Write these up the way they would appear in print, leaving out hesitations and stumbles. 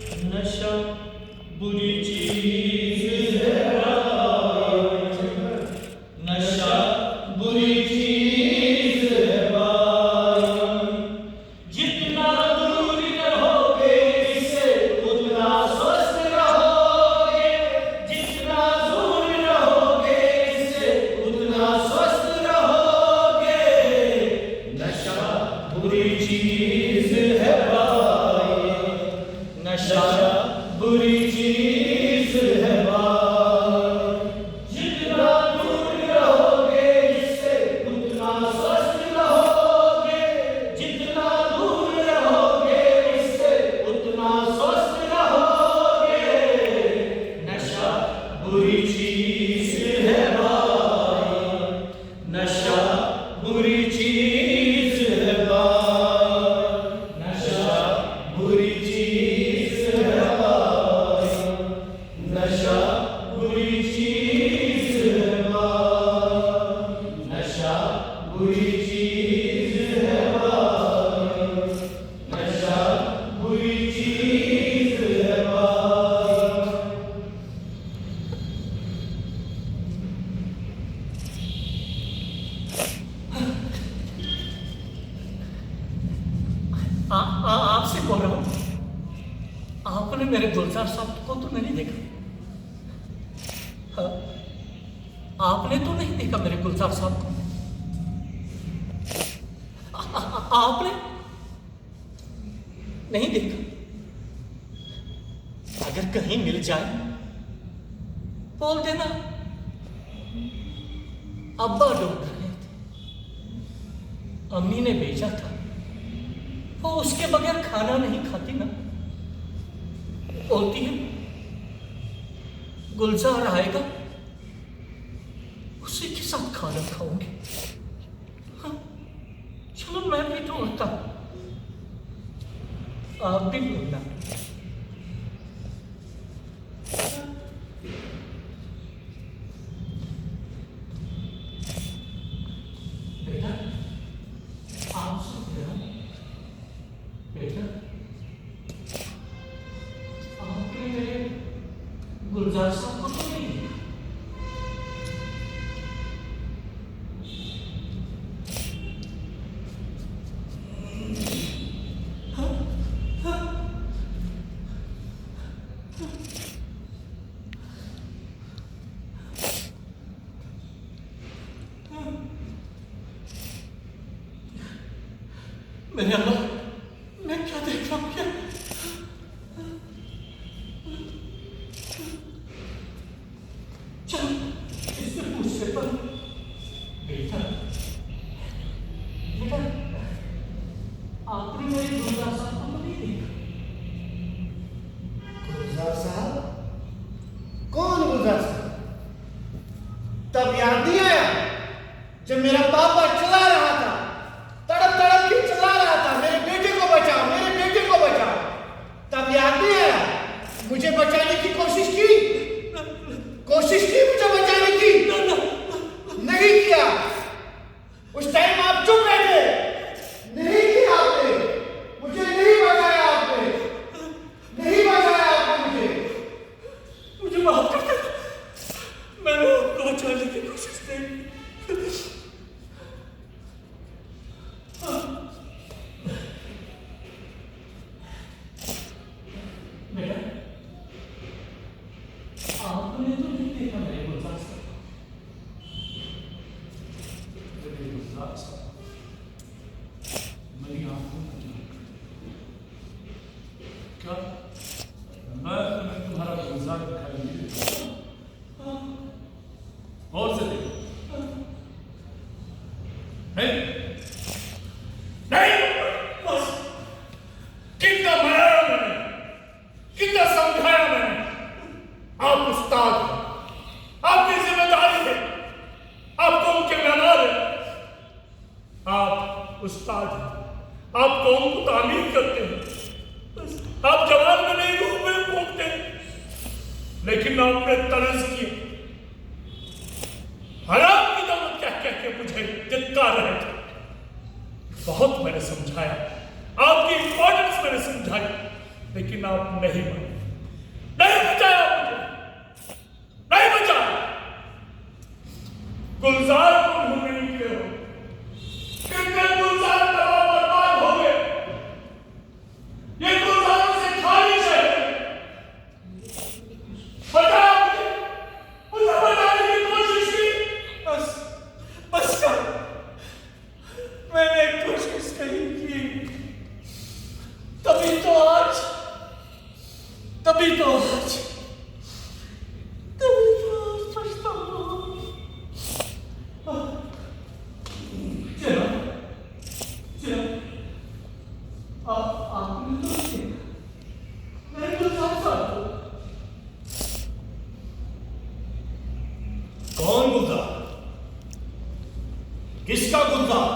नशा बुरी चीज है भाई, नशा बुरी चीज है भाई। जितना दूर रहोगे इससे उतना स्वस्थ रहोगे, जितना दूर रहोगे इससे उतना स्वस्थ रहोगे। नशा बुरी चीज है भाई, नशा बुरी चीज है भाई। जितना दूर रहोगे इससे उतना स्वस्थ रहोगे, जितना दूर रहोगे इससे उतना स्वस्थ रहोगे। नशा बुरी चीज है भाई, नशा बुरी चीज है भाई, नशा बुरी चीज है भाई, नशा बुरी चीज है भाई, नशा बुरी चीज है भाई, नशा बुरी चीज है भाई। आपसे बोल रहा हूँ। आपने मेरे गुलजार साहब को तो नहीं देखा? हाँ, आपने तो नहीं देखा मेरे गुलजार साहब को? आपने नहीं देखा? अगर कहीं मिल जाए बोल देना अब्बा ढूंढ रहे थे, अम्मी ने भेजा था, वो उसके बगैर खाना नहीं खाती ना। बोलती है गुलजार आएगा उसी के साथ खाना खाऊंगी। हाँ, चलो मैं भी ढूंढता हूं, आप भी ढूंढना। बेटा आप सुन रहे हो? बेटा आपने मेरे गुलजार साहब को तो नहीं देखा? मेरे अल्लाह, मैं क्या देख रहा हूँ? क्या चलो इससे पूछते पर बेटा, बेटा आपने मेरे गुलजार साहब को तो नहीं देखा? गुलजार साहब? कौन गुलजार साहब? तब याद नहीं आया जब मेरा पापा चला रहा था, तड़प तड़प के चला रहा था, मेरे बेटे को बचाओ, मेरे बेटे को बचाओ। तब याद नहीं आया? मुझे बचाने की कोशिश की मुझे बचाने की? नहीं किया। उस टाइम आप चुप बैठे, नहीं किया आपने, मुझे नहीं बचाया आपने, नहीं बचाया आपने मुझे माफ कर दे, मैंने आपको बचाने की कोशिश नहीं की। बेटा आपने तो नहीं देखा मेरे गुलजार साहब को? मेरे गुलजार साहब मेरी आंखों में झांक क्या मैं तुम्हें तुम्हारा गुलजार दिखाई नहीं देता? गौर से देखो। नहीं नहीं, बस कितना मनाया मैंने, कितना समझाया मैंने। आप उस्ताद हैं, आपकी जिम्मेदारी है, आप कौम के मेहमान हैं, आप उस्ताद हैं, आप कौम को तामीर करते हैं। आप जवान में नहीं रूह में फूंकते हैं, लेकिन आपने तर्ज किया, हराम की दौलत कह कह के मुझे धिक्कार रहे थे। बहुत मैंने समझाया, आपकी इंपॉर्टेंस मैंने समझाई, लेकिन लेकिन आप नहीं माने, नहीं बचाया मुझे, नहीं बचाया। गुलजार को ढूंढने निकले हो, कितने गुलजार तबाह बर्बाद हो गए। ये गुलजारों से खाली चाहिए। बचाओ मुझे, मुझे बचाने की कोशिश की। बस कर, मैंने कोशिश नहीं की, तभी तो आज पछतावा। चलो, आपने तो किया, मैं तो साथ हूँ। कौन गुलजार? किसका गुलजार?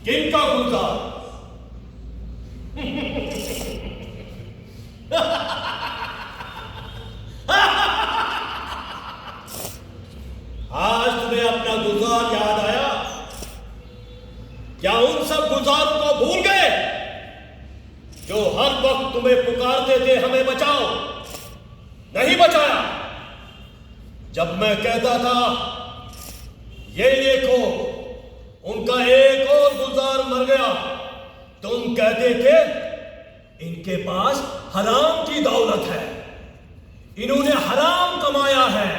किनका गुलजार? आज तुम्हें अपना गुलजार याद आया? क्या उन सब गुलजारों को भूल गए जो हर वक्त तुम्हें पुकारते थे हमें बचाओ? नहीं बचाया। जब मैं कहता था ये देखो उनका एक और गुलजार मर गया, तुम कहते थे इनके पास हराम की दौलत है, इन्होंने हराम कमाया है।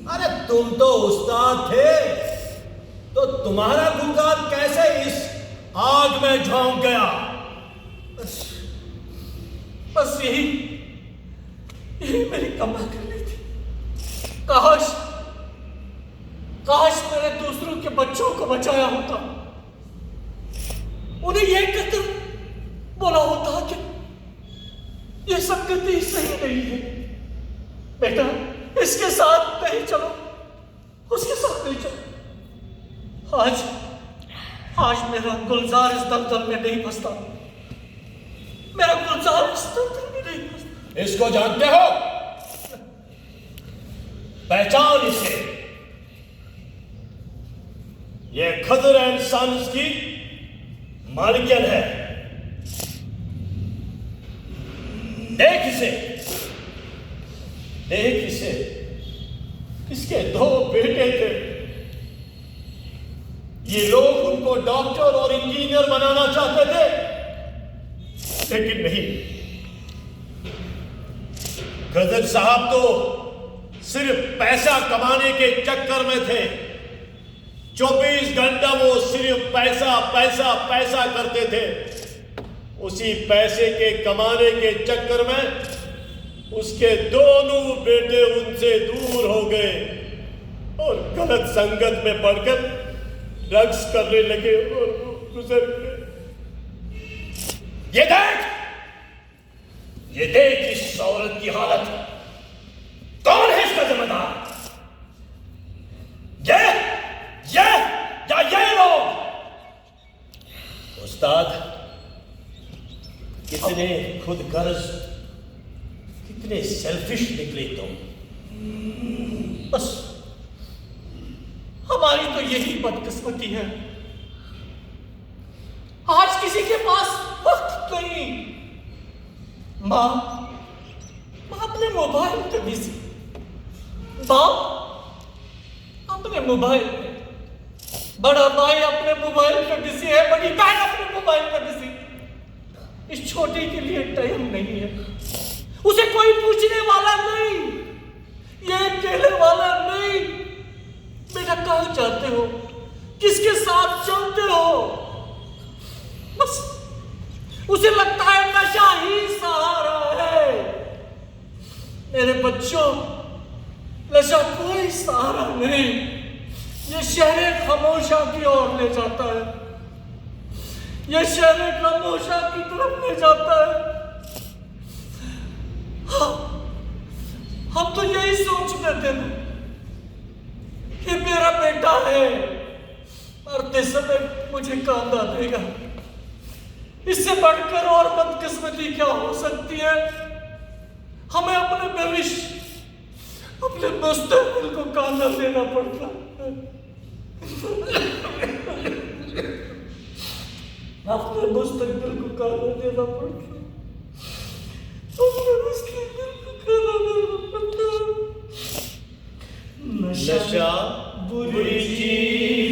अरे तुम तो उस्ताद थे, तो तुम्हारा गुलजार कैसे इस आग में झोंक गया? बस यही मेरी कमा करनी थी। काश मैंने दूसरों के बच्चों को बचाया होता, उन्हें यह कहकर बोला होता कि यह संगति सही नहीं है, बेटा इसके साथ नहीं चलो, उसके साथ नहीं चलो। आज मेरा गुलजार इस दलदल में नहीं फंसता, मेरा गुलजार इस दलदल में नहीं फंसता। इसको जानते हो? पहचान इसे। ये खदर एंड सन्स की मालिकियन है। देख इसे, देख इसे। किसके 2 बेटे थे। ये लोग उनको डॉक्टर और इंजीनियर बनाना चाहते थे, लेकिन नहीं। खदर साहब तो सिर्फ पैसा कमाने के चक्कर में थे। 24 घंटा वो सिर्फ पैसा पैसा पैसा करते थे। उसी पैसे के कमाने के चक्कर में उसके दोनों बेटे उनसे दूर हो गए और गलत संगत में पड़कर ड्रग्स करने लगे और वो गुजर गए। ये देख इस औरत की हालत। कौन है इसका जिम्मेदार? ये लोग। उस्ताद, कितने खुद गर्ज, कितने सेल्फिश निकले तुम। बस हमारी तो यही बदकिस्मती है, आज किसी के पास वक्त नहीं। माँ अपने मोबाइल पे बिजी, बाप अपने मोबाइल पे, बड़ा भाई अपने मोबाइल पे बिजी है, बड़ी बहन अपने मोबाइल पे बिजी। इस छोटे के लिए टाइम नहीं है, उसे कोई पूछने वाला नहीं, ये कहने वाला नहीं बेटा कहाँ जाते हो, किसके साथ चलते हो। बस उसे लगता है नशा ही सहारा है। मेरे बच्चों, नशा कोई सहारा नहीं, ये शहर खामोशा की ओर ले जाता है, ये शहर खामोशा की तरफ ले जाता है। हम तो यही सोचते थे कि मेरा बेटा है, मरते समय मुझे कांदा देगा। इससे बढ़कर और बदकिस्मती क्या हो सकती है। हमें अपने भविष्य, अपने मुस्तकबिल को कांदा देना पड़ता है, अपने मुस्तकबिल को कांदा देना पड़ता है। नशा बुरी चीज